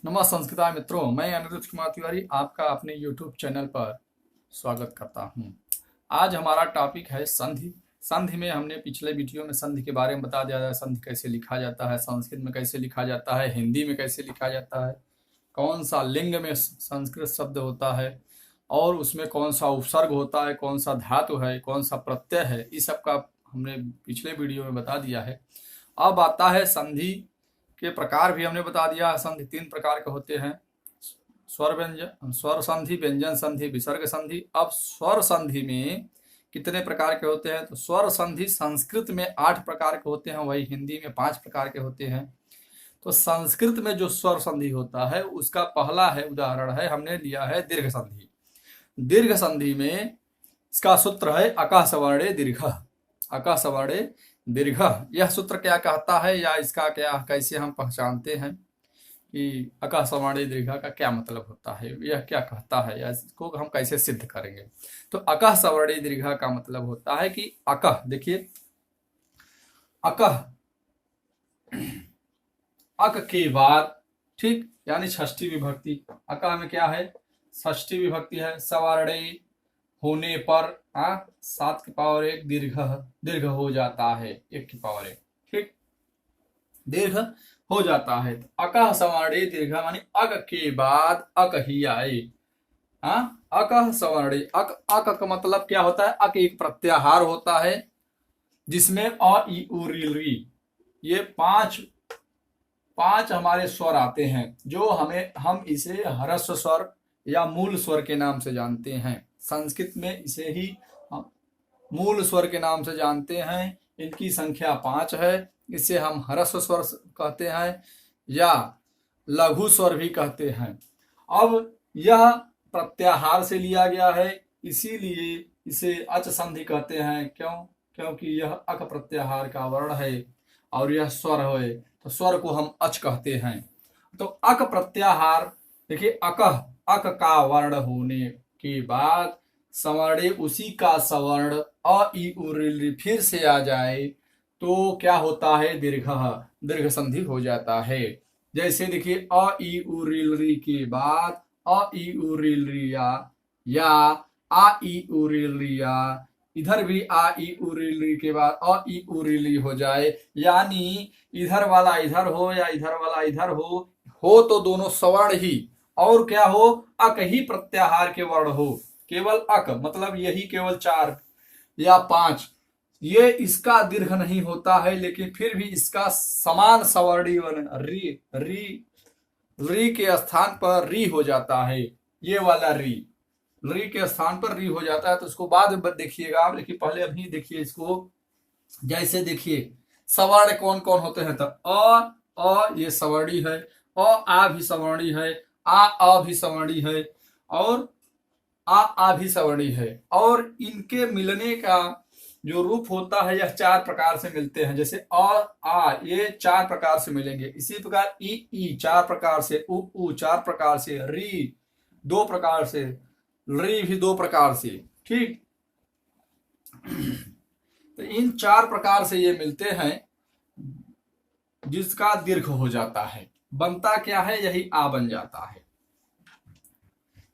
नमस्कार संस्कृता मित्रों, मैं अनिरुद्ध कुमार तिवारी आपका अपने YouTube चैनल पर स्वागत करता हूं। आज हमारा टॉपिक है संधि। संधि में हमने पिछले वीडियो में संधि के बारे में बता दिया है। संधि कैसे लिखा जाता है, संस्कृत में कैसे लिखा जाता है, हिंदी में कैसे लिखा जाता है, कौन सा लिंग में संस्कृत शब्द होता है और उसमें कौन सा उपसर्ग होता है, कौन सा धातु है, कौन सा प्रत्यय है, इस सब का हमने पिछले वीडियो में बता दिया है। अब आता है संधि के प्रकार भी हमने बता दिया है। संधि 3 प्रकार के होते हैं, स्वर संधि, व्यंजन संधि, विसर्ग संधि। अब स्वर संधि में कितने प्रकार के होते हैं? तो स्वर संधि संस्कृत में 8 प्रकार के होते हैं, वही हिंदी में 5 प्रकार के होते हैं। तो संस्कृत में जो स्वर संधि होता है उसका पहला है उदाहरण है, हमने लिया है दीर्घ संधि। दीर्घ संधि में इसका सूत्र है अकः सवर्णे दीर्घ। अकः सवर्णे दीर्घ, यह सूत्र क्या कहता है या इसका क्या कैसे हम पहचानते हैं कि अकः सवर्णे दीर्घ का क्या मतलब होता है, यह क्या कहता है या इसको हम कैसे सिद्ध करेंगे? तो अकः सवर्णे दीर्घ का मतलब होता है कि अकः, देखिए अकः, अक के बाद, ठीक, यानी षष्ठी विभक्ति। अकः में क्या है? षष्ठी विभक्ति है। सवर्णे होने पर 7 की पावर 1 दीर्घ हो जाता है, 1 की पावर 1, ठीक, दीर्घ हो जाता है। तो अकः सवर्णे दीर्घ मानी अक के बाद अक ही आए। अकः सवर्णे, अक का मतलब क्या होता है? अक एक प्रत्याहार होता है जिसमें अ ई उ री ये पांच हमारे स्वर आते हैं, जो हम इसे ह्रस्व स्वर या मूल स्वर के नाम से जानते हैं। संस्कृत में इसे ही मूल स्वर के नाम से जानते हैं। इनकी संख्या 5 है। इसे हम ह्रस्व स्वर कहते हैं या लघु स्वर भी कहते हैं। अब यह प्रत्याहार से लिया गया है, इसीलिए इसे अच संधि कहते हैं। क्योंकि यह अक प्रत्याहार का वर्ण है और यह स्वर है, तो स्वर को हम अच कहते हैं। तो अक प्रत्याहार, देखिए अक का वर्ण होने के बाद सवर्णे उसी का सवर्ण अ ई उ री फिर से आ जाए तो क्या होता है? दीर्घ संधि हो जाता है। जैसे देखिए अ ई उ री के बाद अ ई उ री या आ ई उ री या, इधर भी आ ई उ री के बाद अ ई उ री हो जाए, यानी इधर वाला इधर हो या इधर वाला इधर हो तो दोनों सवर्ण ही, और क्या हो? अक ही प्रत्याहार के वर्ण हो। केवल अक मतलब यही केवल 4 या 5, ये इसका दीर्घ नहीं होता है, लेकिन फिर भी इसका समान सवर्णी वर्ण री के स्थान पर री हो जाता है। ये वाला री के स्थान पर री हो जाता है, तो इसको बाद में देखिएगा आप, लेकिन पहले अभी देखिए इसको। जैसे देखिए सवर्ण कौन कौन होते हैं? तो अ ये सवर्णी है, आ भी सवर्णी है, आ भी सवर्णी है, और आ भी सवर्णी है, और इनके मिलने का जो रूप होता है यह 4 प्रकार से मिलते हैं। जैसे आ ये 4 प्रकार से मिलेंगे। इसी प्रकार ई 4 प्रकार से, उ 4 प्रकार से, री 2 प्रकार से, री भी 2 प्रकार से, ठीक। तो इन 4 प्रकार से ये मिलते हैं जिसका दीर्घ हो जाता है। बनता क्या है? यही आ बन जाता है।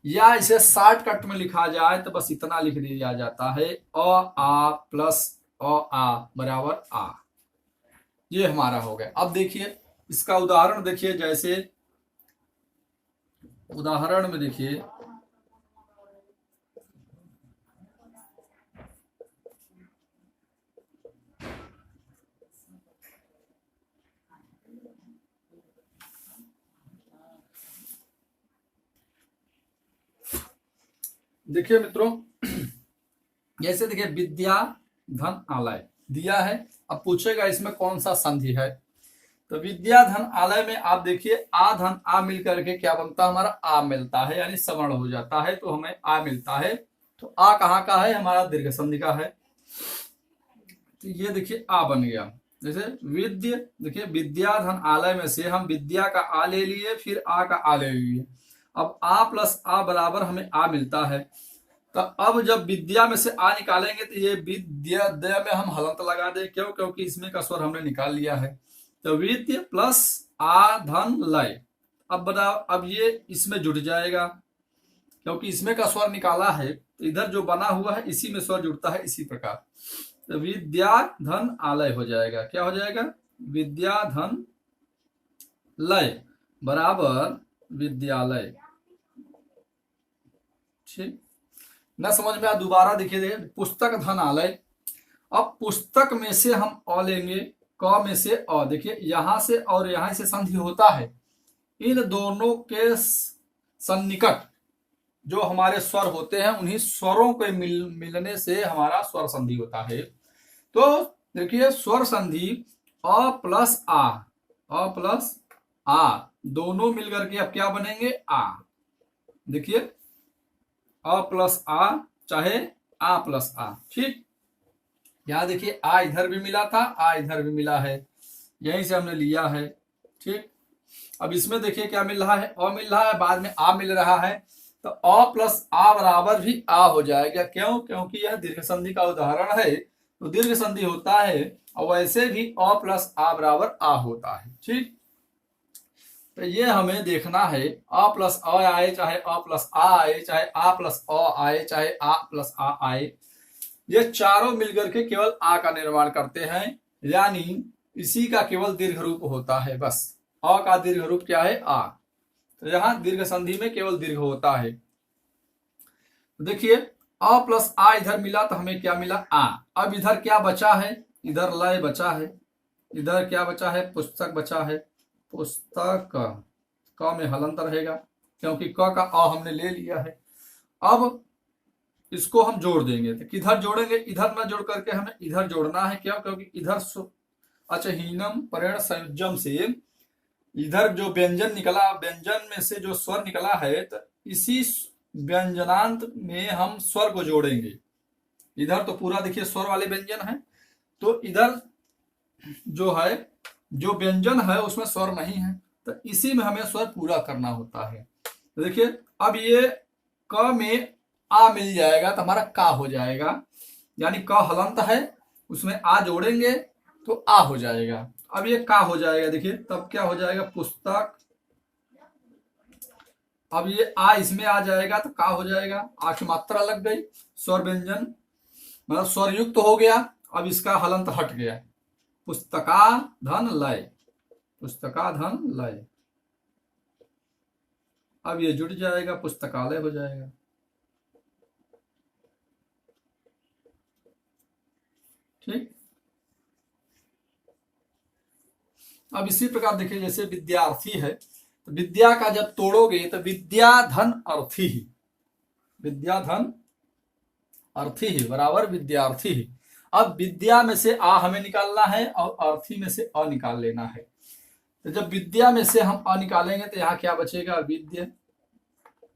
या इसे शॉर्टकट में लिखा जाए तो बस इतना लिख दिया जाता है, अ आ प्लस अ आ बराबर आ। ये हमारा हो गया। अब देखिए इसका उदाहरण देखिए। जैसे उदाहरण में देखिए, देखिए मित्रों, जैसे देखिए विद्या धन आलय दिया है। अब पूछेगा इसमें कौन सा संधि है? तो विद्या धन आलय में आप देखिए आ धन आ मिलकर के क्या बनता है? हमारा आ मिलता है, यानी सवर्ण हो जाता है, तो हमें आ मिलता है। तो आ कहाँ का है? हमारा दीर्घ संधि का है। तो ये देखिए आ बन गया। जैसे विद्य, देखिए विद्या धन आलय में से हम विद्या का आ ले लिए, फिर आ का आ ले लिए। अब आ प्लस आ बराबर हमें आ मिलता है। तो अब जब विद्या में से आ निकालेंगे तो ये विद्या में हम हलंत लगा दें। क्योंकि इसमें का स्वर हमने निकाल लिया है। तो विद्य प्लस आ धन लय, अब बताओ, अब ये इसमें जुड़ जाएगा, क्योंकि इसमें का स्वर निकाला है तो इधर जो बना हुआ है इसी में स्वर जुड़ता है। इसी प्रकार तो विद्या धन आलय हो जाएगा। क्या हो जाएगा? विद्या धन लय बराबर विद्यालय। ठीक, न समझ में आ दोबारा देखिए, पुस्तक धन आलय। अब पुस्तक में से हम अ लेंगे, क में से अ। देखिए यहां से और यहां से संधि होता है, इन दोनों के सन्निकट जो हमारे स्वर होते हैं उन्हीं स्वरों के मिलने से हमारा स्वर संधि होता है। तो देखिए स्वर संधि अ प्लस आ, अ प्लस आ दोनों मिलकर के अब क्या बनेंगे? आ। देखिए अ प्लस आ चाहे आ प्लस आ। ठीक, यहां देखिए आ इधर भी मिला था, आ इधर भी मिला है, यहीं से हमने लिया है। ठीक, अब इसमें देखिए क्या मिल रहा है? अ मिल रहा है, बाद में आ मिल रहा है, तो अ प्लस आ बराबर भी आ हो जाएगा। क्यों? क्योंकि यह दीर्घ संधि का उदाहरण है, तो दीर्घ संधि होता है, और वैसे भी अ प्लस आ बराबर आ होता है। ठीक, तो ये हमें देखना है, अ प्लस अ आए चाहे अ प्लस आ आए, चाहे आ प्लस अ आए चाहे आ प्लस आ आए, ये चारों मिलकर के केवल आ का निर्माण करते हैं, यानी इसी का केवल दीर्घ रूप होता है। बस अ का दीर्घ रूप क्या है? आ। तो यहां दीर्घ संधि में केवल दीर्घ होता है। देखिए अ प्लस आ इधर मिला तो हमें क्या मिला? आ। अब इधर क्या बचा है? इधर लय बचा है, इधर क्या बचा है? पुस्तक बचा है। पुस्तक क में हलंत रहेगा, क्योंकि क का अ हमने ले लिया है। अब इसको हम जोड़ देंगे, तो किधर जोड़ेंगे? इधर ना जोड़ करके हमें इधर जोड़ना है। क्यों? क्योंकि इधर अच्छा हीनम परेण संयुजम से इधर जो व्यंजन निकला, व्यंजन में से जो स्वर निकला है, तो इसी व्यंजनांत में हम स्वर को जोड़ेंगे। इधर तो पूरा देखिए स्वर वाले व्यंजन है, तो इधर जो है जो व्यंजन है उसमें स्वर नहीं है, तो इसी में हमें स्वर पूरा करना होता है। तो देखिए अब ये क में आ मिल जाएगा तो हमारा का हो जाएगा, यानी क हलंत है, उसमें आ जोड़ेंगे तो आ हो जाएगा। अब ये का हो जाएगा, देखिए तब क्या हो जाएगा? पुस्तक। अब ये आ इसमें आ जाएगा तो का हो जाएगा? आ की मात्रा लग गई, स्वर व्यंजन मतलब स्वर युक्त हो गया। अब इसका हलंत हट गया, पुस्तका धन लय, पुस्तका धन लय। अब ये जुड़ जाएगा, पुस्तकालय हो जाएगा। ठीक, अब इसी प्रकार देखिए जैसे विद्यार्थी है, तो विद्या का जब तोड़ोगे तो विद्या धन अर्थी ही, विद्या धन अर्थी ही बराबर विद्यार्थी ही। अब विद्या में से आ हमें निकालना है और अर्थी में से अ निकाल लेना है। तो जब विद्या में से हम अ निकालेंगे तो यहाँ क्या बचेगा? विद्या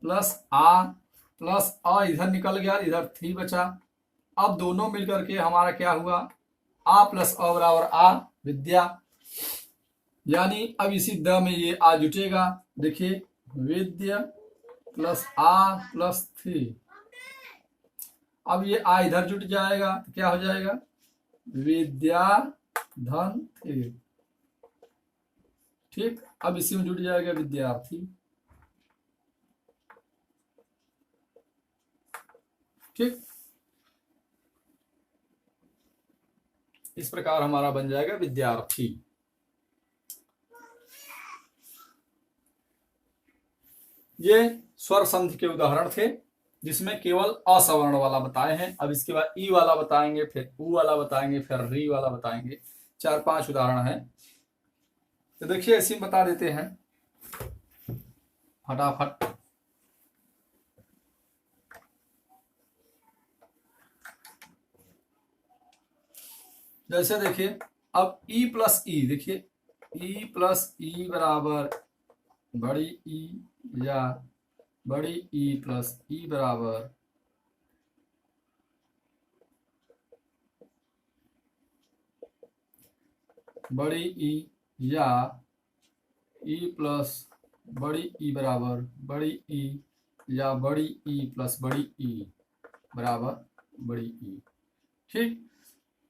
प्लस आ प्लस अ इधर निकल गया, इधर थी बचा। अब दोनों मिलकर के हमारा क्या हुआ? आ प्लस अ बराबर आ, विद्या। यानी अब इसी द में ये आ जुटेगा। देखिए विद्या प्लस आ प्लस थी, अब ये आ इधर जुट जाएगा तो क्या हो जाएगा? विद्या धन थी। ठीक, अब इसी में जुट जाएगा विद्यार्थी। ठीक, इस प्रकार हमारा बन जाएगा विद्यार्थी। ये स्वर संधि के उदाहरण थे, जिसमें केवल असवर्ण वाला बताए हैं। अब इसके बाद ई वाला बताएंगे, फिर ऊ वाला बताएंगे, फिर री वाला बताएंगे। 4-5 उदाहरण है, तो देखिए ऐसे बता देते हैं फटाफट। जैसे देखिए अब ई प्लस ई, देखिए ई प्लस ई बराबर बड़ी ई, या बड़ी ई प्लस ई बराबर बड़ी ई, या ई प्लस बड़ी ई बराबर बड़ी ई, या बड़ी ई प्लस बड़ी ई बराबर बड़ी ई। ठीक,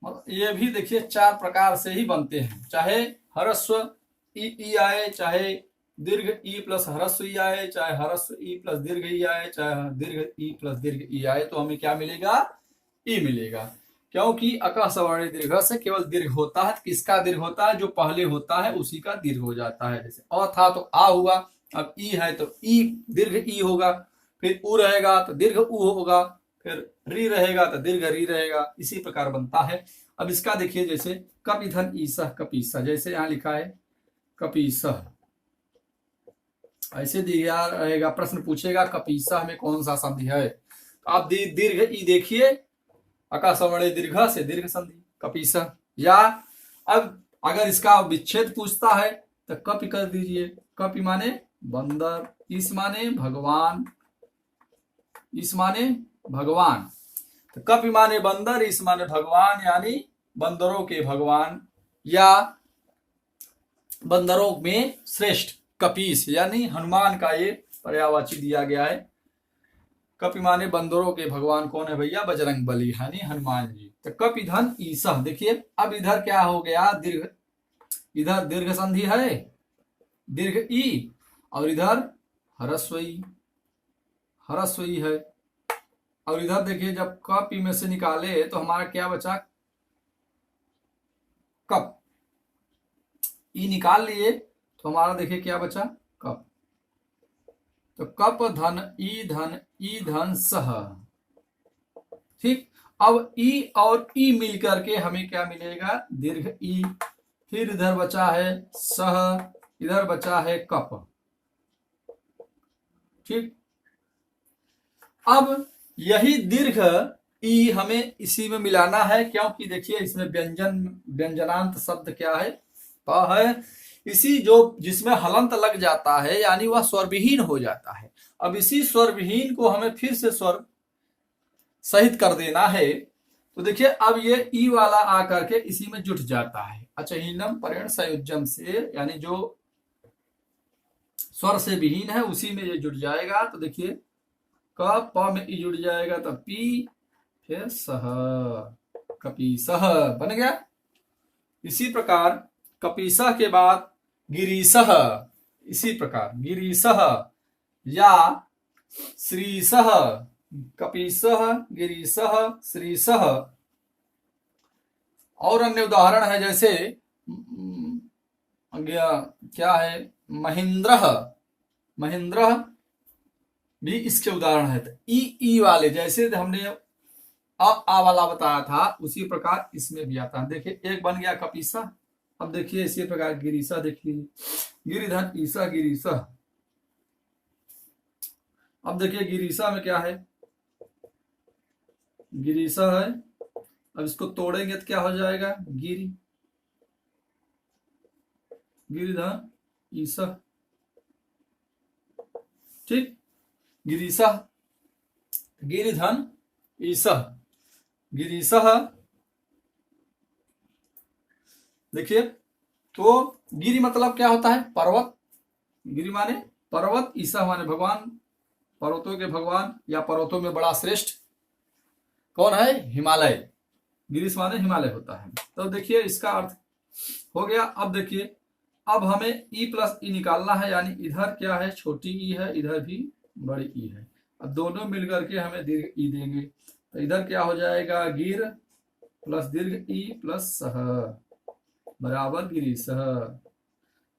मतलब ये भी देखिए 4 प्रकार से ही बनते हैं, चाहे ह्रस्व ई आए, चाहे दीर्घ ई प्लस ह्रस्व ई आए, चाहे ह्रस्व ई प्लस दीर्घ ई आए, चाहे दीर्घ ई प्लस दीर्घ ई आए, तो हमें क्या मिलेगा? ई मिलेगा। क्योंकि अकः सवर्णी दीर्घ से केवल दीर्घ होता है। किसका दीर्घ होता है? जो पहले होता है उसी का दीर्घ हो जाता है। जैसे अ था तो आ हुआ, अब ई है तो ई दीर्घ ई होगा, फिर उ रहेगा तो दीर्घ उ होगा, फिर री रहेगा तो दीर्घ री रहेगा, इसी प्रकार बनता है। अब इसका देखिए, जैसे कपिधन ईसह कपीसह, जैसे यहाँ लिखा है कपीसह, ऐसे दिया रहेगा, प्रश्न पूछेगा कपीसह में कौन सा संधि है, तो आप दीर्घ ई देखिए, अका सवर्णी दीर्घ से दीर्घ संधि कपीसह। या अब अगर इसका विच्छेद पूछता है तो कपि कर दीजिए। कपि माने बंदर, इस माने भगवान, इस माने भगवान, तो कपि माने बंदर, इस माने भगवान, यानी बंदरों के भगवान या बंदरों में श्रेष्ठ कपीस, यानी हनुमान का ये पर्यायवाची दिया गया है। कपि माने बंदरों के भगवान कौन है भैया? बजरंग बली, यानी हनुमान जी। तो कपिधन ईसह, देखिए अब इधर क्या हो गया? दीर्घ, इधर दीर्घ संधि है दीर्घ ई, और इधर ह्रस्व ई, ह्रस्व ई है। और इधर देखिए जब कपि में से निकाले तो हमारा क्या बचा? कप, ई निकाल लिए तो हमारा देखिए क्या बचा? कप। तो कप धन ई धन सह, ठीक। अब ई और ई मिलकर के हमें क्या मिलेगा? दीर्घ ई। फिर इधर बचा है सह, इधर बचा है कप, ठीक। अब यही दीर्घ ई हमें इसी में मिलाना है, क्योंकि देखिए इसमें व्यंजनांत शब्द क्या है? प है। इसी जो जिसमें हलंत लग जाता है यानी वह स्वरविहीन हो जाता है। अब इसी स्वरविहीन को हमें फिर से स्वर सहित कर देना है, तो देखिए अब ये ई वाला आकर के इसी में जुट जाता है। अच्छा, हीनम परेण संयुज्यम से, यानी जो स्वर से विहीन है उसी में ये जुट जाएगा। तो देखिए क प में ई जुड़ जाएगा तो पी, फिर सह, कपीसह बन गया। इसी प्रकार कपीसह के बाद गिरीसह, इसी प्रकार गिरीसह या श्रीसह, कपीसह, गिरीसह, श्रीसह। और अन्य उदाहरण है, जैसे क्या है? महेंद्र, महेंद्र भी इसके उदाहरण है। तो ई वाले जैसे हमने आ वाला बताया था उसी प्रकार इसमें भी आता है। देखिए एक बन गया कपीसा। अब देखिए इसी प्रकार गिरीसा, देखिए गिरिधन ईसा गिरीसा। अब देखिए गिरीसा में क्या है? गिरीसा है। अब इसको तोड़ेंगे तो क्या हो जाएगा? गिरी, गिरिधन ईसा, ठीक। गिरीसा, गिरिधन ईसा, गिरीसह। देखिए तो गिरी मतलब क्या होता है? पर्वत। गिरी माने पर्वत, ईसा माने भगवान, पर्वतों के भगवान या पर्वतों में बड़ा श्रेष्ठ कौन है? हिमालय। गिरीश माने हिमालय होता है। तो देखिए इसका अर्थ हो गया। अब देखिए अब हमें ई प्लस ई निकालना है, यानी इधर क्या है? छोटी ई है, इधर भी बड़ी ई है। अब दोनों मिलकर के हमें दीर्घ ई देंगे, तो इधर क्या हो जाएगा? गिर प्लस दीर्घ ई प्लस सह बराबर गिरीसह।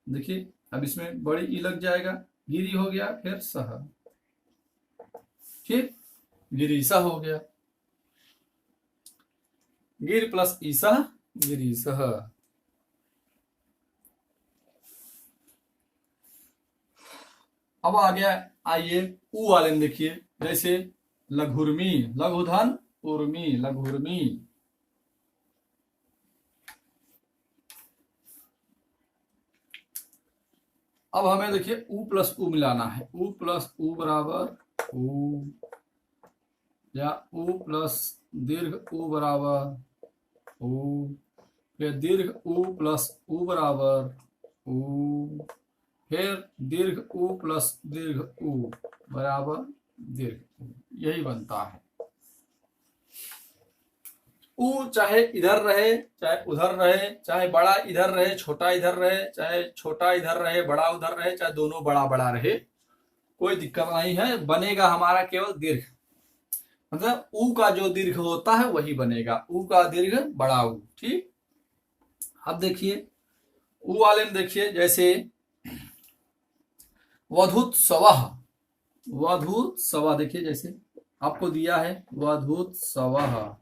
देखिए अब इसमें बड़ी ई लग जाएगा, गिरी हो गया, फिर सह, ठीक। गिरीसह हो गया, गिर प्लस ईसह गिरीसह। अब आ गया, आइए ऊ वाले में देखिए, जैसे लघुर्मी, लघुधन उर्मी, लघुर्मी। अब हमें देखिए ऊ प्लस ऊ मिलाना है। ऊ प्लस ऊ बराबर ऊ, या ऊ प्लस दीर्घ ऊ बराबर ऊ, फिर दीर्घ ऊ प्लस ऊ बराबर ऊ, फिर दीर्घ ऊ प्लस दीर्घ ऊ बराबर दीर्घ ऊ। यही बनता है। ऊ चाहे इधर रहे चाहे उधर रहे, चाहे बड़ा इधर रहे छोटा इधर रहे, चाहे छोटा इधर रहे बड़ा उधर रहे, चाहे दोनों बड़ा बड़ा रहे, कोई दिक्कत नहीं है, बनेगा हमारा केवल दीर्घ। मतलब ऊ का जो दीर्घ होता है वही बनेगा, ऊ का दीर्घ बड़ा ऊ। ठीक, अब देखिए ऊ वाले में देखिए, जैसे वधूत्सवः, वधूत्सवः देखिए जैसे आपको दिया है वधूत्सवः,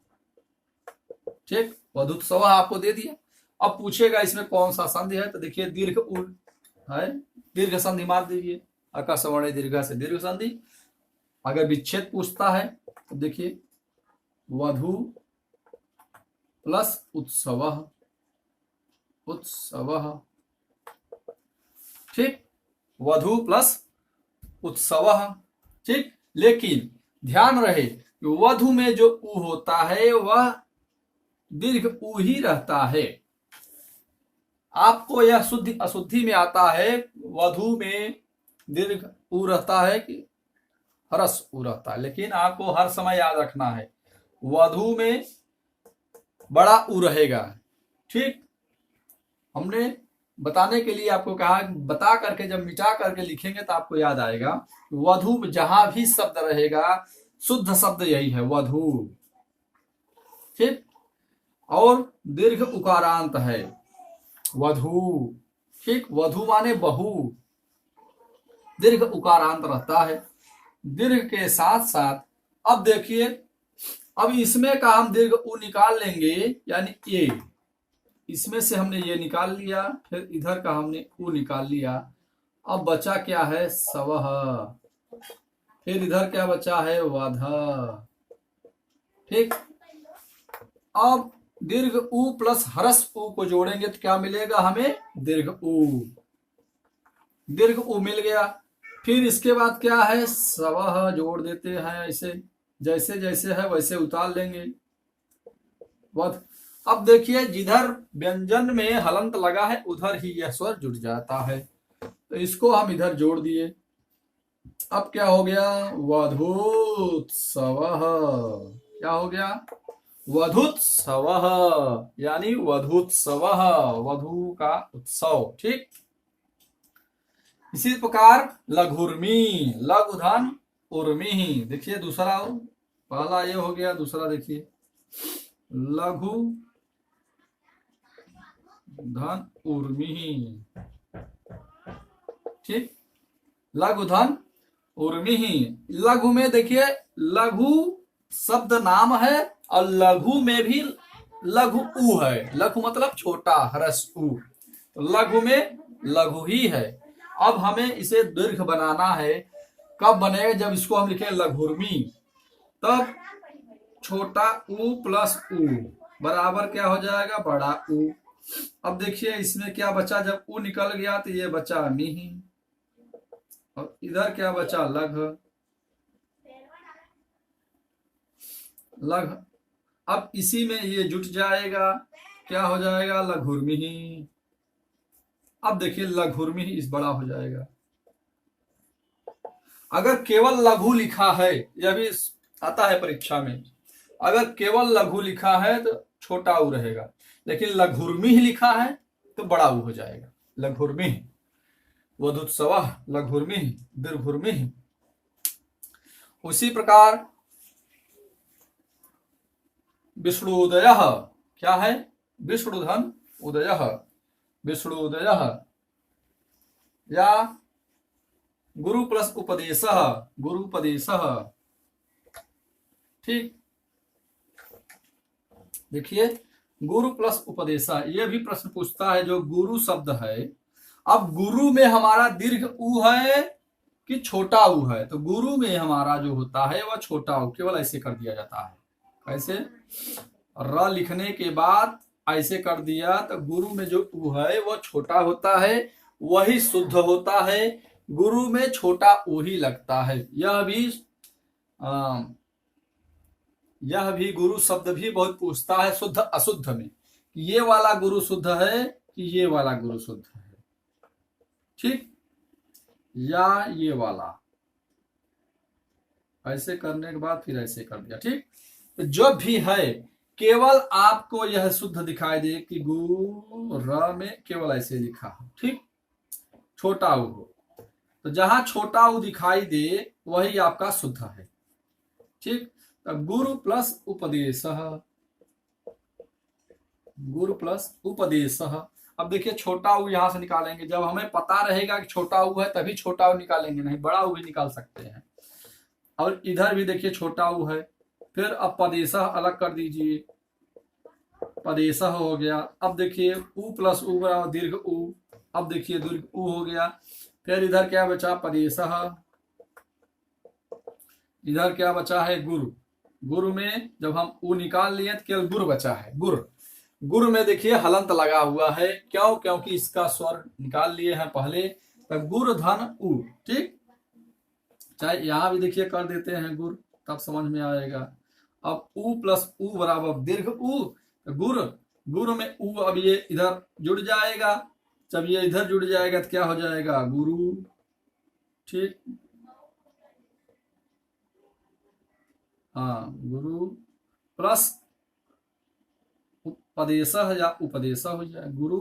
ठीक, वधूत्सवः आपको दे दिया। अब पूछेगा इसमें कौन सा संधि है, तो देखिए दीर्घ ऊ है, दीर्घ संधि मार दीजिए, अकस्वर्ण दीर्घ से दीर्घ संधि। अगर विच्छेद पूछता है तो देखिए वधू प्लस उत्सवः, उत्सवः, ठीक, वधू प्लस उत्सवः, ठीक। लेकिन ध्यान रहे कि वधू में जो ऊ होता है वह दीर्घ ऊ ही रहता है। आपको यह शुद्धि अशुद्धि में आता है, वधू में दीर्घ ऊ रहता है कि ह्रस्व ऊ रहता है, लेकिन आपको हर समय याद रखना है वधू में बड़ा ऊ रहेगा। ठीक, हमने बताने के लिए आपको कहा, बता करके जब मिटा करके लिखेंगे तो आपको याद आएगा। वधू में जहां भी शब्द रहेगा शुद्ध शब्द यही है वधू, ठीक। और दीर्घ उकारांत है वधू, ठीक, वधू माने बहू, दीर्घ उकारांत रहता है दीर्घ के साथ साथ। अब देखिए, अब इसमें का हम दीर्घ ऊ निकाल लेंगे, यानी ये इसमें से हमने ये निकाल लिया, फिर इधर का हमने ऊ निकाल लिया। अब बचा क्या है सवह, फिर इधर क्या बचा है वध, ठीक। अब दीर्घ ऊ प्लस ह्रस्व ऊ को जोड़ेंगे तो क्या मिलेगा हमें दीर्घ ऊ, दीर्घ ऊ मिल गया। फिर इसके बाद क्या है सवह जोड़ देते हैं, ऐसे जैसे जैसे है वैसे उतार लेंगे वध। अब देखिए जिधर व्यंजन में हलंत लगा है उधर ही यह स्वर जुड़ जाता है, तो इसको हम इधर जोड़ दिए। अब क्या हो गया वधूत्सवः, क्या हो गया वधूत्सवः, यानी वधूत्सवः, वधू का उत्सव, ठीक। इसी प्रकार लघुर्मी, लघु धन उर्मी, देखिए दूसरा, पहला ये हो गया, दूसरा देखिए लघु धन उर्मी, ठीक, लघु धन उर्मी। लघु में देखिए लघु शब्द नाम है और लघु में भी लघु ऊ है, लघु मतलब छोटा ह्रस्व ऊ, तो लघु में लघु ही है। अब हमें इसे दीर्घ बनाना है, कब बनेगा जब इसको हम लिखें लघुर्मी, तब छोटा ऊ प्लस ऊ बराबर क्या हो जाएगा बड़ा ऊ। अब देखिए इसमें क्या बचा, जब ऊ निकल गया तो ये बचा मिही, और इधर क्या बचा लघ, लघ। अब इसी में ये जुट जाएगा, क्या हो जाएगा लघुर्मी। अब देखिए लघुर्मी इस बड़ा हो जाएगा। अगर केवल लघु लिखा है, यह भी आता है परीक्षा में, अगर केवल लघु लिखा है तो छोटा ऊ रहेगा, लेकिन लघुर्मी लिखा है तो बड़ा ऊ हो जाएगा लघुर्मी। वधूत्सवः लघुर्मी दीर्घुर्मी। उसी प्रकार विष्णुदयः, क्या है विष्णुधन उदयः, विष्णुदयः, या गुरु प्लस उपदेशः, गुरुपदेशः, ठीक। देखिए गुरु प्लस उपदेशः, यह भी प्रश्न पूछता है जो गुरु शब्द है। अब गुरु में हमारा दीर्घ ऊ है कि छोटा ऊ है, तो गुरु में हमारा जो होता है वह छोटा ऊ, केवल ऐसे कर दिया जाता है, कैसे र लिखने के बाद ऐसे कर दिया, तो गुरु में जो ऊ है वह छोटा होता है, वही शुद्ध होता है, गुरु में छोटा ऊ ही लगता है। यह भी गुरु शब्द भी बहुत पूछता है शुद्ध अशुद्ध में, ये वाला गुरु शुद्ध है कि ये वाला गुरु शुद्ध है, ठीक, या ये वाला। ऐसे करने के बाद फिर ऐसे कर दिया, ठीक। तो जो भी है केवल आपको यह शुद्ध दिखाई दे कि गु र में केवल ऐसे लिखा हो, ठीक, छोटा ऊ हो, तो जहां छोटा ऊ दिखाई दे वही आपका शुद्ध है, ठीक। तब गुरु प्लस उपदेश, गुरु प्लस उपदेश। अब देखिए छोटा ऊ यहां से निकालेंगे, जब हमें पता रहेगा कि छोटा ऊ है तभी छोटा ऊ निकालेंगे, नहीं बड़ा ऊ भी निकाल सकते हैं। और इधर भी देखिए छोटा ऊ है, फिर अब पदेश अलग कर दीजिए, पदेश हो गया। अब देखिए ऊ प्लस ऊ बराबर दीर्घ ऊ, अब देखिए दीर्घ ऊ हो गया। फिर इधर क्या बचा, पदेश, इधर क्या बचा है, गुरु। गुरु में जब हम ऊ निकाल लिए तो केवल गुरु बचा है, गुरु। गुरु में देखिए हलंत लगा हुआ है, क्यों, क्योंकि इसका स्वर निकाल लिए हैं पहले, तब गुरु धन ऊ, ठीक। चाहे यहां भी देखिए कर देते हैं गुरु, तब समझ में आएगा। अब ऊ प्लस ऊ बराबर दीर्घ ऊ, तो गुरु, गुरु में ऊ अब ये इधर जुड़ जाएगा, जब ये इधर जुड़ जाएगा तो क्या हो जाएगा, गुरु, ठीक। हाँ, गुरु प्लस उपदेश या उपदेश हो जाए, गुरु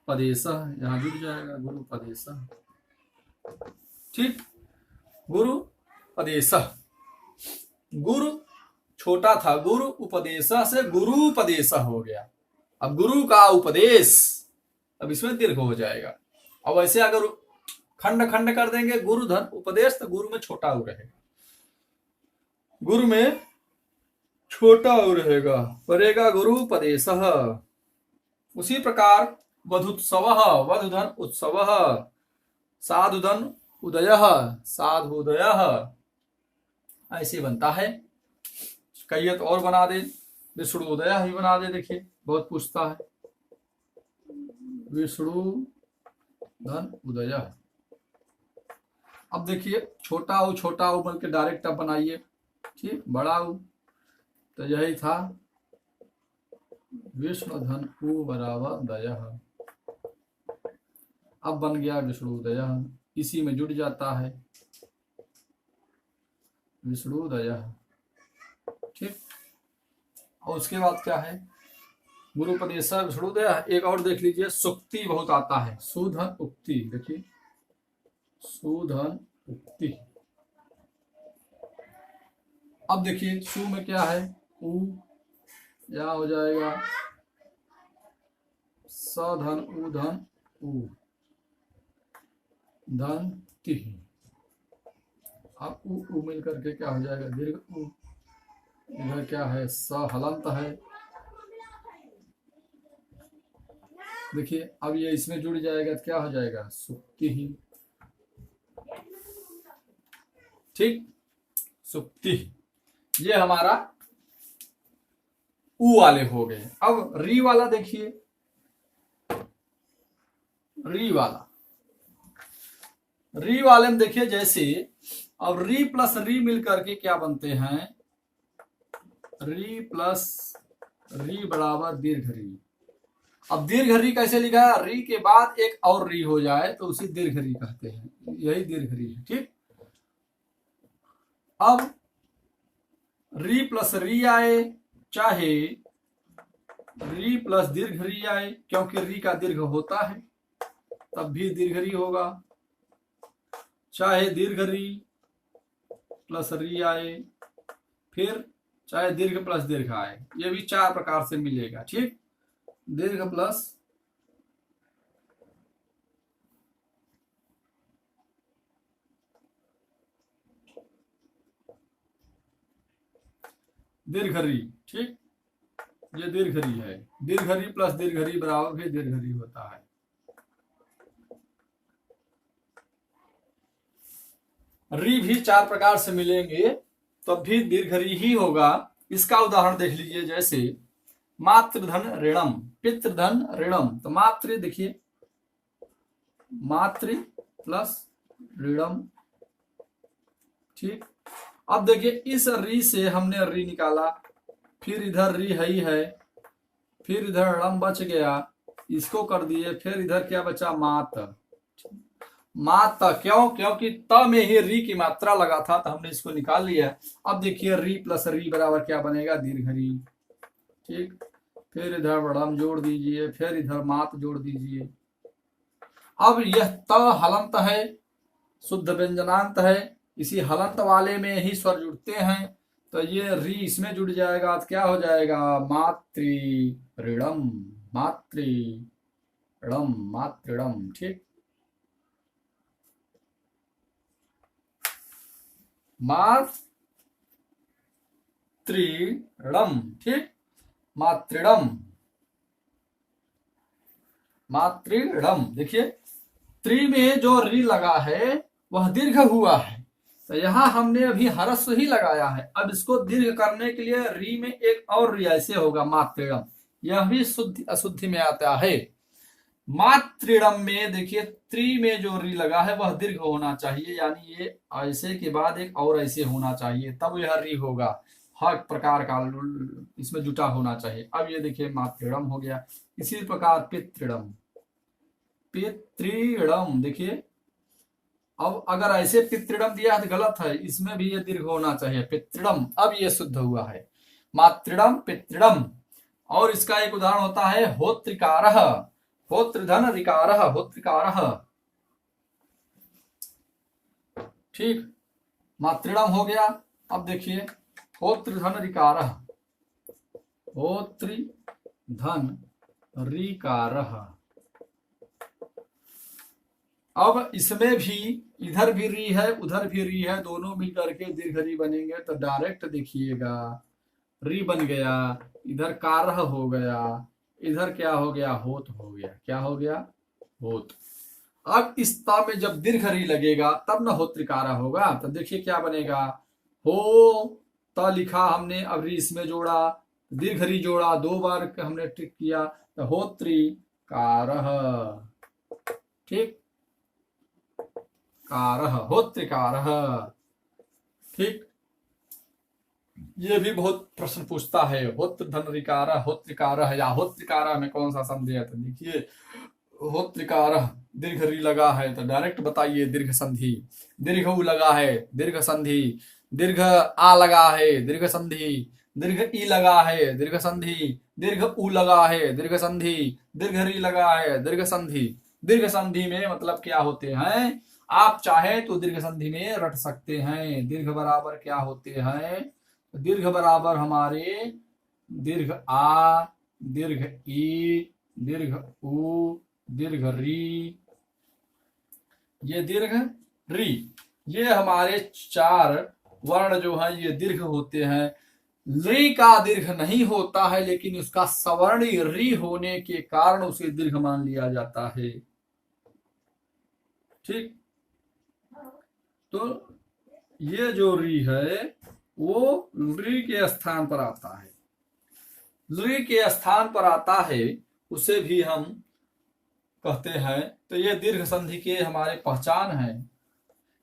पदेश यहां जुड़ जाएगा, गुरु पदेश, ठीक। गुरु पदेश, गुरु छोटा था, गुरु उपदेश से गुरु उपदेश हो गया। अब गुरु का उपदेश, अब इसमें दीर्घ हो जाएगा। अब ऐसे अगर खंड खंड कर देंगे, गुरु धन उपदेश, तो गुरु में छोटा ऊ रहेगा, गुरु में छोटा ऊ रहेगा, पड़ेगा गुरु पदेश। उसी प्रकार वधुत्सव, वधुधन उत्सव, साधुधन उदय, साधुदय, ऐसे बनता है। कैयत और बना दे, विष्णु उदय ही बना दे, देखिए बहुत पूछता है, विष्णु धन उदय। अब देखिए छोटा ऊ बोल के डायरेक्ट अब बनाइए, ठीक, बड़ा ऊ, तो यही था विष्णु धन ऊ बराबर दय, अब बन गया विष्णु दय, इसी में जुड़ जाता है विष्णु दय, ठीक। और उसके बाद क्या है, गुरुपदेश विष्णु दय। एक और देख लीजिए, सुक्ति बहुत आता है, सुधन उक्ति, देखिए सुधन उक्ति। अब देखिए सु में क्या है, ऊ, या हो जाएगा सधन ऊ धन ऊ, धन ति। अब ऊ मिल करके क्या हो जाएगा, दीर्घ ऊ। इधर क्या है, स हलंत है, देखिए अब ये इसमें जुड़ जाएगा तो क्या हो जाएगा, सुक्ति ही, ठीक, सुक्ति। ये हमारा ऊ वाले हो गए। अब री वाला देखिए, री वाला, री वाले में देखिए जैसे अब री प्लस री मिल करके क्या बनते हैं, री प्लस री बराबर दीर्घ री। अब दीर्घ री कैसे लिखा है, री के बाद एक और री हो जाए तो उसी दीर्घ री कहते हैं, यही दीर्घ री है, ठीक। अब री प्लस री आए, चाहे री प्लस दीर्घ री आए, क्योंकि री का दीर्घ होता है तब भी दीर्घ री होगा, चाहे दीर्घ री प्लस री आए, फिर चाहे दीर्घ प्लस दीर्घ आए, ये भी चार प्रकार से मिलेगा, ठीक। दीर्घ प्लस दीर्घ री, ठीक, ये दीर्घ री है, दीर्घ री प्लस दीर्घ री बराबर भी दीर्घ री होता है। री भी चार प्रकार से मिलेंगे तब भी दीर्घ री ही होगा। इसका उदाहरण देख लीजिए, जैसे मातृधन ऋणम, पितृधन ऋणम, तो मातृ देखिए, मातृ प्लस ऋणम, ठीक। अब देखिए इस री से हमने री निकाला, फिर इधर री है ही है, फिर इधर ऋणम बच गया, इसको कर दिए, फिर इधर क्या बचा, मात, मात, क्यों, क्योंकि त में ही री की मात्रा लगा था तो हमने इसको निकाल लिया। अब देखिए री प्लस री बराबर क्या बनेगा, दीर्घ री, ठीक, फिर इधर बड़म जोड़ दीजिए, फिर इधर मात जोड़ दीजिए। अब यह त हलंत है, शुद्ध व्यंजनांत है, इसी हलंत वाले में ही स्वर जुड़ते हैं, तो ये री इसमें जुड़ जाएगा तो क्या हो जाएगा, मातृ मातृ मातृ। ठीक, मातृ, ठीक, मातृ मातृ। देखिए त्रि में जो री लगा है वह दीर्घ हुआ है, तो यहाँ हमने अभी हरस्व ही लगाया है। अब इसको दीर्घ करने के लिए री में एक और री ऐसे होगा, मातृडम, यह भी शुद्ध अशुद्धि में आता है। मातृडम में देखिए त्रि में जो री लगा है वह दीर्घ होना चाहिए, यानी ये ऐसे के बाद एक और ऐसे होना चाहिए, तब यह री होगा, हर प्रकार का इसमें जुटा होना चाहिए। अब ये देखिए मातृडम हो गया। इसी प्रकार पितृडम, पितृडम, देखिए अब अगर ऐसे पितृडम दिया है तो गलत है, इसमें भी ये दीर्घ होना चाहिए, पितृडम, अब ये शुद्ध हुआ है, मातृडम पितृडम। और इसका एक उदाहरण होता है होत्रिकारः, होत्रधन ऋकारः, होत्रिकारः, ठीक, मातृडम हो गया। अब देखिए होत्रधन ऋकारः, होत्रिधन ऋकारः। अब इसमें भी इधर भी री है उधर भी री है, दोनों मिलकर के दीर्घ री बनेंगे, तो डायरेक्ट देखिएगा री बन गया, इधर कारह हो गया, इधर क्या हो गया, होत हो गया, क्या हो गया, होत। अब इस ता में जब दीर्घ री लगेगा तब न होत्रिकारा होगा, तो देखिए क्या बनेगा, हो त लिखा हमने, अब री इसमें जोड़ा, दीर्घ री जोड़ा, दो बार हमने ट्रिक किया, तो होत्रिकारः, ठीक, कारः, होत्रिकारः, ठीक। ये भी बहुत प्रश्न पूछता है, होत्र धन ऋकारः, होत्रिकारः या होत्रिकारः में कौन सा संधि है, तो देखिए होत्रिकारः दीर्घ री लगा है तो डायरेक्ट बताइए दीर्घ संधि, दीर्घ उ लगा है दीर्घ संधि, दीर्घ आ लगा है दीर्घ संधि, दीर्घ ई लगा है दीर्घ संधि, दीर्घ उ लगा है दीर्घ संधि, दीर्घ री लगा है दीर्घ संधि। दीर्घ संधि में मतलब क्या होते हैं, आप चाहे तो दीर्घ संधि में रट सकते हैं। दीर्घ बराबर क्या होते हैं, दीर्घ बराबर हमारे दीर्घ आ, दीर्घ ई, दीर्घ उ, दीर्घ री, ये दीर्घ री, ये हमारे चार वर्ण जो है ये दीर्घ होते हैं। री का दीर्घ नहीं होता है, लेकिन उसका सवर्णी री होने के कारण उसे दीर्घ मान लिया जाता है, ठीक। तो ये जो री है वो री के स्थान पर आता है, री के स्थान पर आता है, उसे भी हम कहते हैं। तो ये दीर्घ संधि के हमारे पहचान है,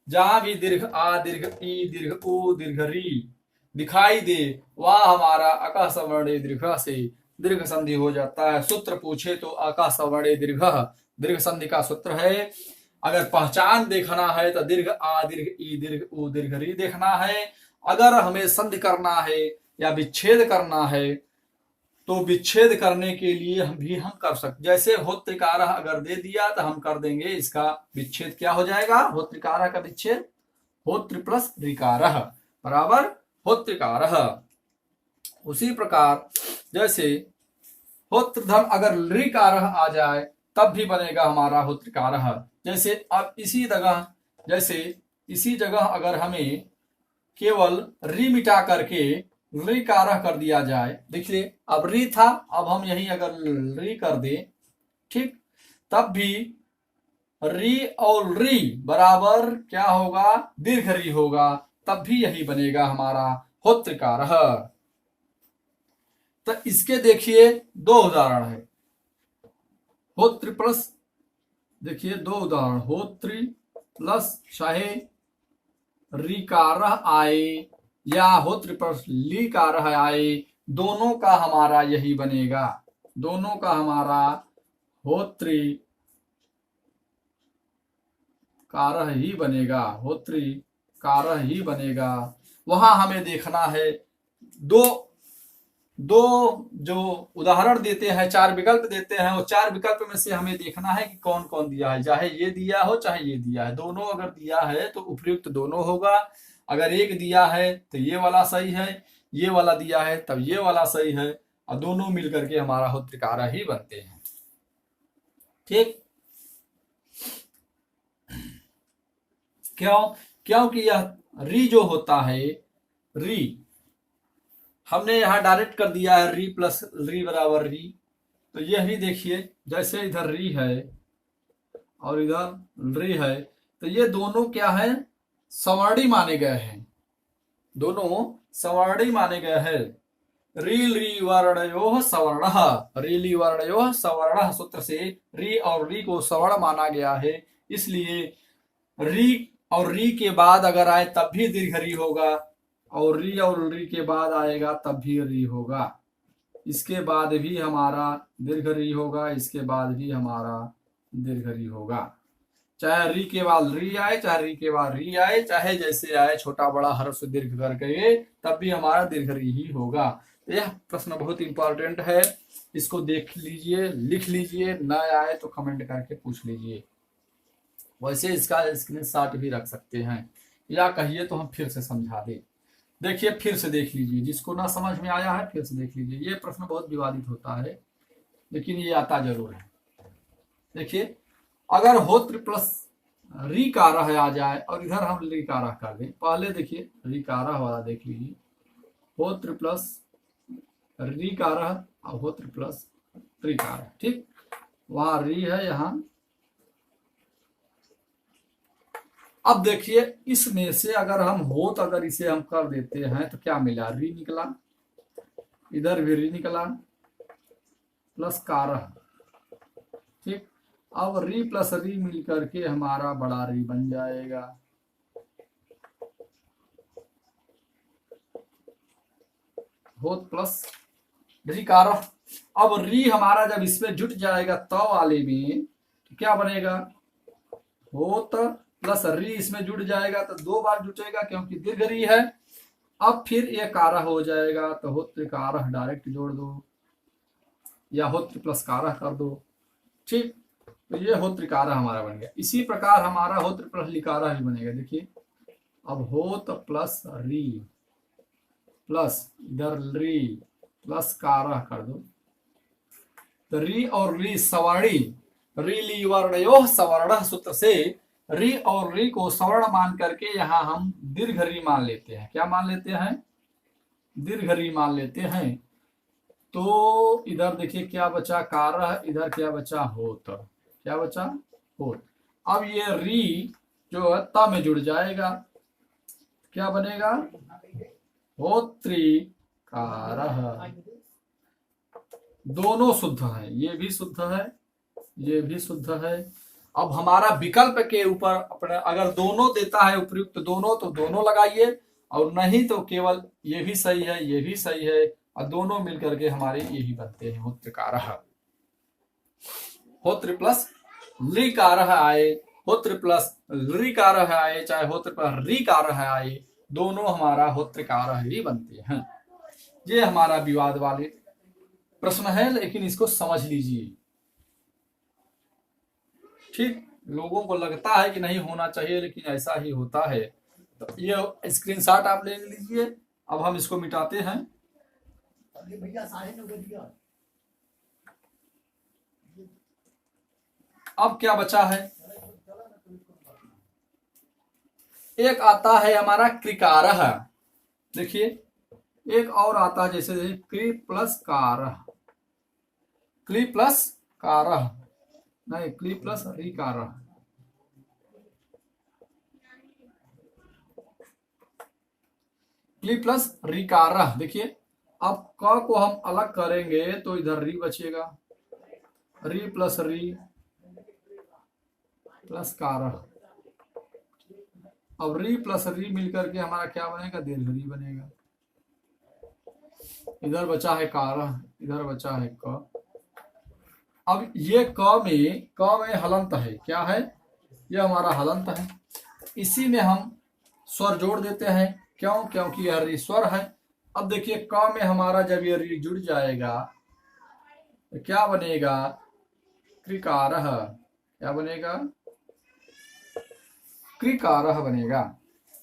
जहां भी दीर्घ आ, दीर्घ ई, दीर्घ उ, दीर्घ री दिखाई दे वह हमारा अका सवर्णे दीर्घ से दीर्घ संधि हो जाता है। सूत्र पूछे तो अका सवर्णे दीर्घ दीर्घ संधि का सूत्र है। अगर पहचान देखना है तो दीर्घ आ, दीर्घ ई, दीर्घ उ, दीर्घ री देखना है। अगर हमें संधि करना है या विच्छेद करना है तो विच्छेद करने के लिए हम कर सकते, जैसे होत्रिकारः अगर दे दिया तो हम कर देंगे, इसका विच्छेद क्या हो जाएगा, होत्रिकारः का विच्छेद होत्र प्लस ऋकारः बराबर होत्रिकारः। उसी प्रकार जैसे होत्रधन अगर ऋकारः आ जाए तब भी बनेगा हमारा होत्रिकारः। जैसे अब इसी जगह अगर हमें केवल री मिटा करके ऋकारः कर दिया जाए, देखिए अब री था, अब हम यही अगर री कर दे, ठीक, तब भी री और री बराबर क्या होगा, दीर्घ री होगा, तब भी यही बनेगा हमारा होत्रिकारः। तो इसके देखिए दो उदाहरण है, होत्र प्लस, देखिए दो उदाहरण, होत्री प्लस चाहे ऋकारः आए या होत्र प्लस लीकारः आए, दोनों का हमारा यही बनेगा, दोनों का हमारा होत्री कारः ही बनेगा, होत्री कारः ही बनेगा। वहां हमें देखना है दो जो उदाहरण देते हैं, 4 विकल्प देते हैं, वो 4 विकल्प में से हमें देखना है कि कौन कौन दिया है, चाहे ये दिया हो चाहे ये दिया है। दोनों अगर दिया है तो उपयुक्त दोनों होगा। अगर एक दिया है तो ये वाला सही है, ये वाला दिया है तब ये वाला सही है, और दोनों मिलकर के हमारा होत्रिकारा ही बनते हैं। ठीक, क्यों? क्योंकि यह री जो होता है, री हमने यहां डायरेक्ट कर दिया है, री प्लस री बराबर री। तो यह भी देखिए, जैसे इधर री है और इधर री है, तो ये दोनों क्या है, सवर्णी माने गए हैं, दोनों सवर्णी माने गए हैं। रील री वर्णयोः सवर्णः, रीली वर्णयोः सवर्णः सूत्र से री और री को सवर्ण माना गया है। इसलिए री और री के बाद अगर आए तब भी दीर्घ री होगा, और री के बाद आएगा तब भी री होगा। इसके बाद भी हमारा दीर्घ री होगा, इसके बाद भी हमारा दीर्घ री होगा। चाहे री के बाद री आए, चाहे री के बाद री आए, चाहे जैसे आए छोटा बड़ा हर्फ से दीर्घ करके, तब भी हमारा दीर्घ री ही होगा। यह प्रश्न बहुत इंपॉर्टेंट है, इसको देख लीजिए, लिख लीजिए, न आए तो कमेंट करके पूछ लीजिए। वैसे इसका स्क्रीनशॉट भी रख सकते हैं, या कहिए तो हम फिर से समझा दें। देखिए, फिर से देख लीजिए, जिसको ना समझ में आया है फिर से देख लीजिए। ये प्रश्न बहुत विवादित होता है, लेकिन ये आता जरूर है। देखिए, अगर होत्र प्लस रीकारः आ जाए और इधर हम रीकारः कर दें, पहले देखिए रीकारः वाला देख लीजिए, होत्र प्लस रीकारः और होत्र प्लस रीकारः। ठीक, वहां री है, यहां। अब देखिए, इसमें से अगर हम होत अगर इसे हम कर देते हैं तो क्या मिला, री निकला, इधर भी री निकला, प्लस कारः। ठीक, अब री प्लस री मिल करके हमारा बड़ा री बन जाएगा। होत प्लस रीकारः। अब री हमारा जब इसमें जुट जाएगा तो वाले में, तो क्या बनेगा, होत प्लस री इसमें जुट जाएगा तो 2 बार जुटेगा क्योंकि दीर्घ री है। अब फिर ये कारः हो जाएगा, तो होत्र कारः डायरेक्ट जोड़ दो, या होत्र प्लस कारः कर दो। ठीक, तो ये होत्रिकारः हमारा बन गया। इसी प्रकार हमारा होत्र प्लस लिकारः भी बनेगा। देखिए, अब होत प्लस री प्लस इधर री प्लस कारः कर दो, तो री और री सवर्णी, री ली वर्णयोः सवर्णः सूत्र से री और री को सवर्ण मान करके यहाँ हम दीर्घ री मान लेते हैं। क्या मान लेते हैं, दीर्घ री मान लेते हैं। तो इधर देखिए क्या बचा, कारः, इधर क्या बचा, होत, क्या बचा, होत। अब ये री जो है त में जुड़ जाएगा, क्या बनेगा, होत्रिकारः। दोनों शुद्ध है, ये भी शुद्ध है, ये भी शुद्ध है। अब हमारा विकल्प के ऊपर अपने, अगर दोनों देता है उपयुक्त दोनों तो दोनों लगाइए, और नहीं तो केवल ये भी सही है, ये भी सही है, और दोनों मिलकर के हमारे यही बनते हैं होत्रिकारः। होत्र प्लस लीकारः आए, होत्र प्लस रीकारः आए, चाहे होत्र प्लस रीकारः आए, दोनों हमारा होत्रिकारः ही बनते हैं। ये हमारा विवाद वाले प्रश्न है, लेकिन इसको समझ लीजिए। ठीक, लोगों को लगता है कि नहीं होना चाहिए, लेकिन ऐसा ही होता है। तो ये स्क्रीनशॉट आप ले लीजिए। अब हम इसको मिटाते हैं। अब क्या बचा है, एक आता है हमारा कृकारः। देखिए, एक और आता है, जैसे क्री प्लस कारः, क्ली प्लस कारः, नहीं क्ली प्लस रीकारः, क्ली प्लस रीकारः। देखिए, अब क को हम अलग करेंगे तो इधर री बचेगा, री प्लस री प्लस कारः। अब री प्लस री मिलकर के हमारा क्या बनेगा, दीर्घ री बनेगा। इधर बचा है कारः, इधर बचा है क। अब ये क में हलंत है, क्या है, ये हमारा हलंत है। इसी में हम स्वर जोड़ देते हैं, क्यों, क्योंकि यह री स्वर है। अब देखिए क में हमारा जब ये री जुड़ जाएगा तो क्या बनेगा, कृकारः। क्या बनेगा, कृकारः बनेगा।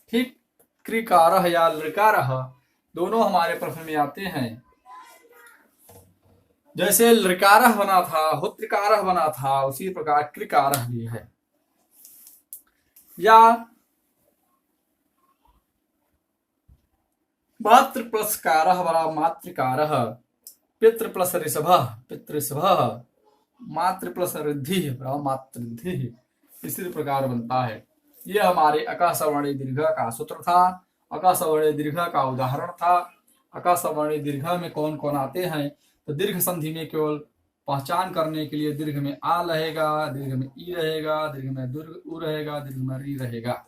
ठीक, कृकारः या लृकारः दोनों हमारे प्रश्न में आते हैं। जैसे लृकारः बना था, हुत्रिकारः बना था, उसी प्रकार कृकारः भी है। या मातृ प्लस कारः बना मातृकारः, पितृ प्लस ऋषभः पितृषभः, मातृ प्लस रिद्धि बना मातृद्धि, इसी प्रकार बनता है। यह हमारे अकासवर्णी दीर्घ का सूत्र था, अकासवर्णी दीर्घ का उदाहरण था। अकासवर्णी दीर्घ में कौन कौन आते हैं, तो दीर्घ संधि में केवल पहचान करने के लिए दीर्घ में आ रहेगा, दीर्घ में ई रहेगा, दीर्घ में दीर्घ उ रहेगा, दीर्घ में री रहेगा,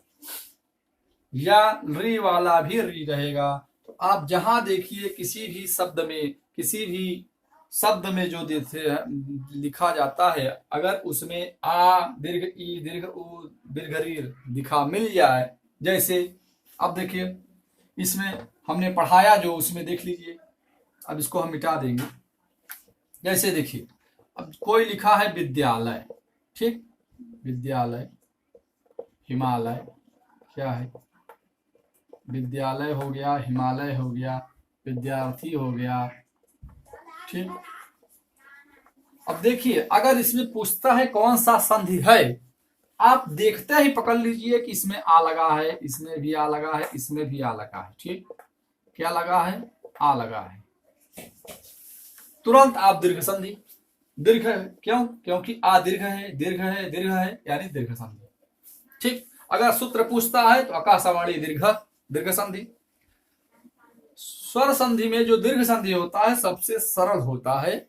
या री वाला भी री रहेगा। तो आप जहां देखिए किसी भी शब्द में जो लिखा जाता है, अगर उसमें आ दीर्घ ई दीर्घ उ दीर्घ री दिखा मिल जाए, जैसे अब देखिए इसमें हमने पढ़ाया जो, उसमें देख लीजिए। अब इसको हम मिटा देंगे। जैसे देखिए अब कोई लिखा है विद्यालय, ठीक, विद्यालय, हिमालय, क्या है, विद्यालय हो गया, हिमालय हो गया, विद्यार्थी हो गया, ठीक। अब देखिए अगर इसमें पूछता है कौन सा संधि है, आप देखते ही पकड़ लीजिए कि इसमें आ लगा है, इसमें भी आ लगा है, इसमें भी आ लगा है, ठीक। क्या लगा है, आ लगा है, तुरंत आप दीर्घ संधि, दीर्घ है, क्यों, क्योंकि आ दीर्घ है, दीर्घ है, दीर्घ है, यानी दीर्घ संधि, ठीक। अगर सूत्र पूछता है तो आकाशवाणी दीर्घ, दीर्घ संधि। स्वर संधि में जो दीर्घ संधि होता है सबसे सरल होता है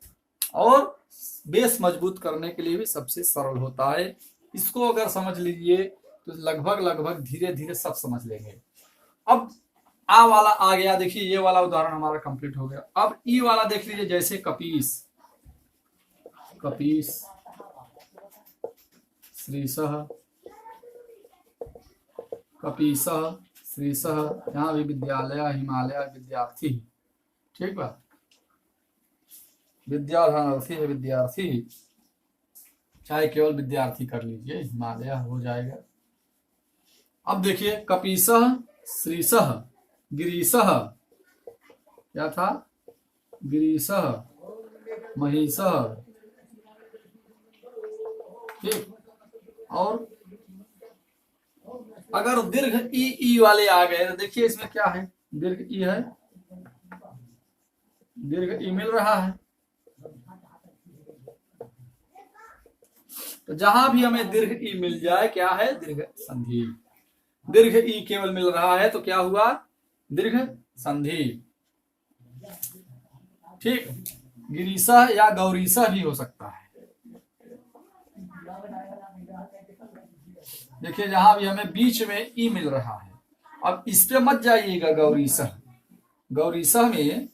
और बेस मजबूत करने के लिए भी सबसे सरल होता है। इसको अगर समझ लीजिए तो लगभग धीरे धीरे सब समझ लेंगे। अब आ वाला आ गया, देखिए ये वाला उदाहरण हमारा कंप्लीट हो गया। अब ई वाला देख लीजिए, जैसे कपीस, कपीस, श्रीसः, कपीसः, श्रीसः, यहाँ भी विद्यालय, हिमालय, विद्यार्थी, ठीक बा, विद्यार्थी है, विद्यार्थी, चाहे केवल विद्यार्थी कर लीजिए, हिमालय हो जाएगा। अब देखिए कपीसः, श्रीसः, गिरीशः, क्या था, गिरीशः, महिषः, ठीक। और अगर दीर्घ ई वाले आ गए तो देखिए इसमें क्या है, दीर्घ ई है, दीर्घ ई मिल रहा है। तो जहां भी हमें दीर्घ ई मिल जाए क्या है, दीर्घ संधि। दीर्घ ई केवल मिल रहा है तो क्या हुआ, दीर्घ संधि, ठीक। गिरीशः या गौरीशः भी हो सकता है। देखिए जहां भी हमें बीच में ई मिल रहा है, अब इस पे मत जाइएगा, गौरीशः, गौरीशः में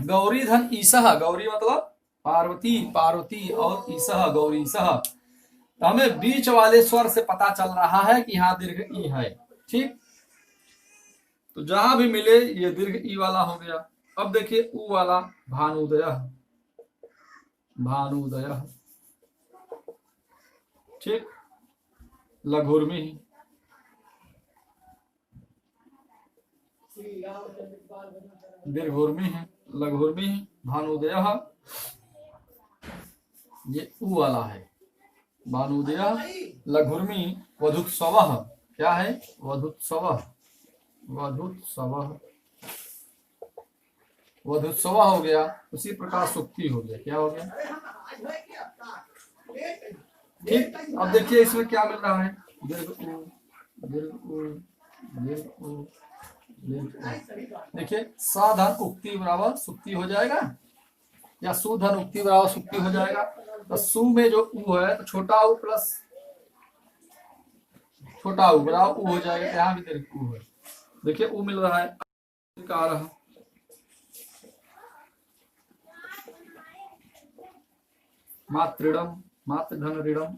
गौरी धन ईशः, गौरी मतलब पार्वती, पार्वती और ईशः गौरीशः, तो हमें बीच वाले स्वर से पता चल रहा है कि यहाँ दीर्घ ई है, ठीक। तो जहां भी मिले ये दीर्घ ई वाला हो गया। अब देखिए उ वाला, भानुदय, भानुदय, ठीक, लघुर्मी, दीर्घोर्मी है, लघुर्मी, भानुदय, ये उ वाला है, भानुदय, लघुर्मी, वधुत्सवः, क्या है, वधुत्सवः, वधुत्सवः, वधुत्सवः हो गया। उसी प्रकार सुक्ति हो गया, क्या हो गया, ठीक। अब देखिए इसमें क्या मिल रहा है, दीर्घ उ, दीर्घ उ, दीर्घ उ, दीर्घ उ। देखिए साधन उक्ति बराबर सुक्ति हो जाएगा, या सुधन उक्ति बराबर सुक्ति हो जाएगा। तो सु में जो उ है तो छोटा उ प्लस छोटा उ बराबर उ हो जाएगा, यहाँ भी दीर्घ उ है। देखिए उ मिल रहा है, मातृडम, मातृधन ऋणम,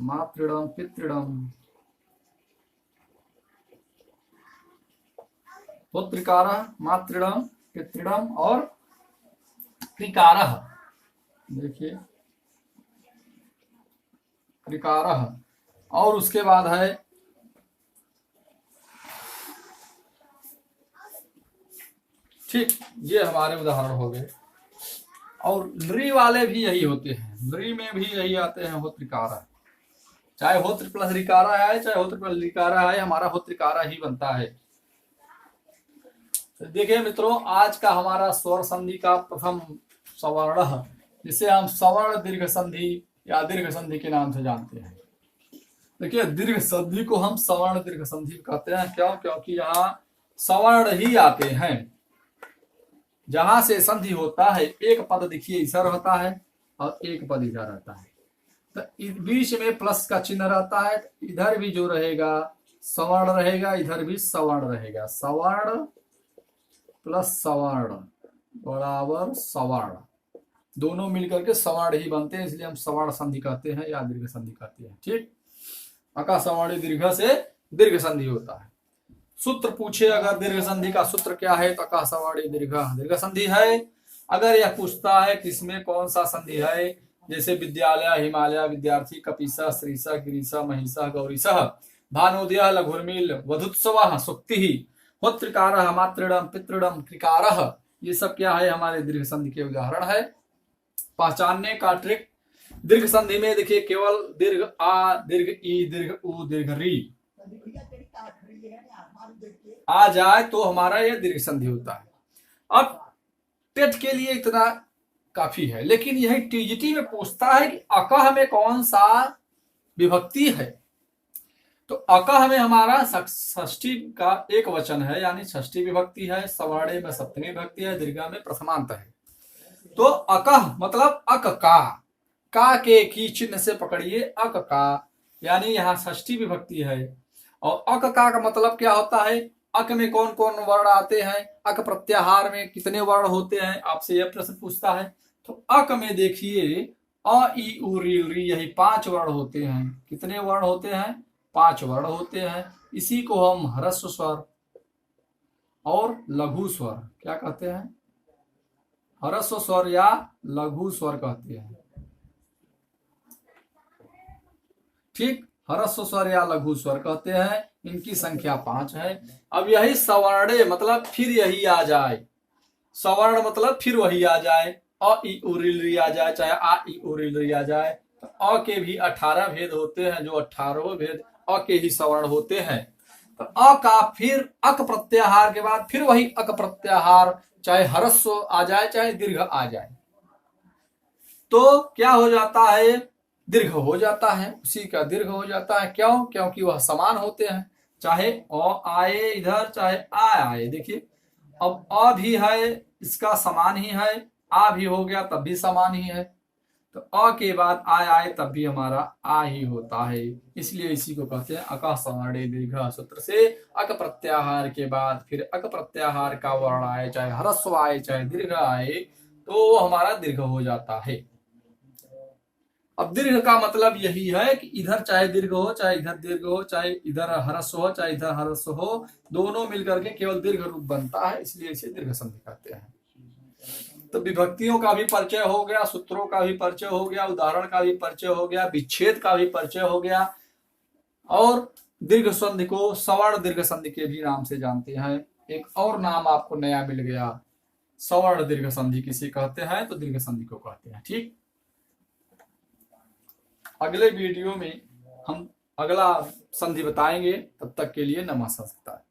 मातृडम पितृडम पुत्रिकारः मातृडम पितृडम और कृकारः। देखिए कृकारः। और उसके बाद है ठीक, ये हमारे उदाहरण हो गए। और नृ वाले भी यही होते हैं, नृ में भी यही आते हैं होत्रिकारा। चाहे होत्र प्लस रिकारा है चाहे होत्र प्लस रिकारा है, हमारा होत्रिकारा ही बनता है। तो देखिए मित्रों, आज का हमारा स्वर संधि का प्रथम सवर्ण, जिसे हम सवर्ण दीर्घ संधि या दीर्घ संधि के नाम से जानते हैं। देखिए दीर्घ संधि को हम सवर्ण दीर्घ संधि कहते हैं। क्यों? क्योंकि यहाँ सवर्ण ही आते हैं। जहां से संधि होता है, एक पद देखिए इधर होता है और एक पद इधर रहता है, तो बीच में प्लस का चिन्ह रहता है। इधर भी जो रहेगा सवर्ण रहेगा, इधर भी सवर्ण रहेगा। सवर्ण प्लस सवर्ण बराबर सवर्ण, दोनों मिलकर के सवर्ण ही बनते हैं, इसलिए हम सवर्ण संधि कहते हैं या दीर्घ संधि कहते हैं। ठीक, अका सवर्णी दीर्घ से दीर्घ संधि होता है। सूत्र पूछे अगर दीर्घ संधि का सूत्र क्या है, तो अका सवर्णी दीर्घ संधि है। अगर यह पूछता है किसमें कौन सा संधि है, जैसे विद्यालय, हिमालय, विद्यार्थी, कपीसा, श्रीसा, गिरीसा, महिषा, गौरीसा, भानोदय, लघुर्मिल, वधुत्सव, सुक्ति, होत्रिकारः, मातृडम, पितृडम, कृकारः, ये सब क्या है, हमारे दीर्घ संधि के उदाहरण है। पहचानने का ट्रिक, दीर्घ संधि में देखिए केवल दीर्घ आ, दीर्घ ई, दीर्घ उ, दीर्घ री आ जाए तो हमारा यह दीर्घ संधि होता है। अब टेट के लिए इतना काफी है, लेकिन यही टीजीटी में पूछता है कि अकह में कौन सा विभक्ति है। तो अकह में हमारा षष्ठी का एक वचन है, यानी षष्ठी विभक्ति है। सवर्णे में सप्तमी विभक्ति है, दीर्घा में प्रथमांत है। तो अकह मतलब अक का के की चिन्ह से पकड़िए अक का, यानी यहाँ षष्ठी विभक्ति है। और अक का मतलब क्या होता है, अक में कौन कौन वर्ण आते हैं, अक प्रत्याहार में कितने वर्ण होते हैं, आपसे यह प्रश्न पूछता है। तो अक में देखिए अ ई उ री री, यही 5 वर्ण होते हैं। कितने वर्ण होते हैं? 5 वर्ण होते हैं। इसी को हम ह्रस्व स्वर और लघु स्वर क्या कहते हैं, ह्रस्व स्वर या लघु स्वर कहते हैं। ठीक, ह्रस्व स्वर या लघु स्वर कहते हैं। इनकी संख्या 5 है। अब यही सवर्णे मतलब फिर यही आ जाए, सवर्ण मतलब फिर वही आ जाए, अ ई उ री री आ जाए, चाहे आ ई उ री री आ जाए। तो अ के भी 18 भेद होते हैं, जो 18 भेद अ के ही सवर्ण होते हैं। तो अ का फिर अक प्रत्याहार के बाद फिर वही अक प्रत्याहार, चाहे ह्रस्व आ जाए चाहे दीर्घ आ जाए, तो क्या हो जाता है, दीर्घ हो जाता है, उसी का दीर्घ हो जाता है। क्यों? क्योंकि वह समान होते हैं, चाहे अ आए इधर चाहे आ आए। देखिए अब अ भी है, इसका समान ही है, आ भी हो गया तब भी समान ही है। तो अ के बाद आ आए तब भी हमारा आ ही होता है, इसलिए इसी को कहते हैं अका सवर्णे दीर्घ। सूत्र से अक प्रत्याहार के बाद फिर अक प्रत्याहार का वर्ण आए, चाहे ह्रस्व आए चाहे दीर्घ आए, तो वो हमारा दीर्घ हो जाता है। अब दीर्घ का मतलब यही है कि इधर चाहे दीर्घ हो चाहे इधर दीर्घ हो, चाहे इधर ह्रस्व हो चाहे इधर ह्रस्व हो, दोनों मिलकर के केवल दीर्घ रूप बनता है, इसलिए इसे दीर्घ संधि कहते हैं। तो विभक्तियों का भी परिचय हो गया, सूत्रों का भी परिचय हो गया, उदाहरण का भी परिचय हो गया, विच्छेद का भी परिचय हो गया, और दीर्घ संधि को सवर्ण दीर्घ संधि के भी नाम से जानते हैं। एक और नाम आपको नया मिल गया, सवर्ण दीर्घ संधि किसे कहते हैं, तो दीर्घ संधि को कहते हैं। ठीक, अगले वीडियो में हम अगला संधि बताएंगे, तब तक के लिए नमस्कार।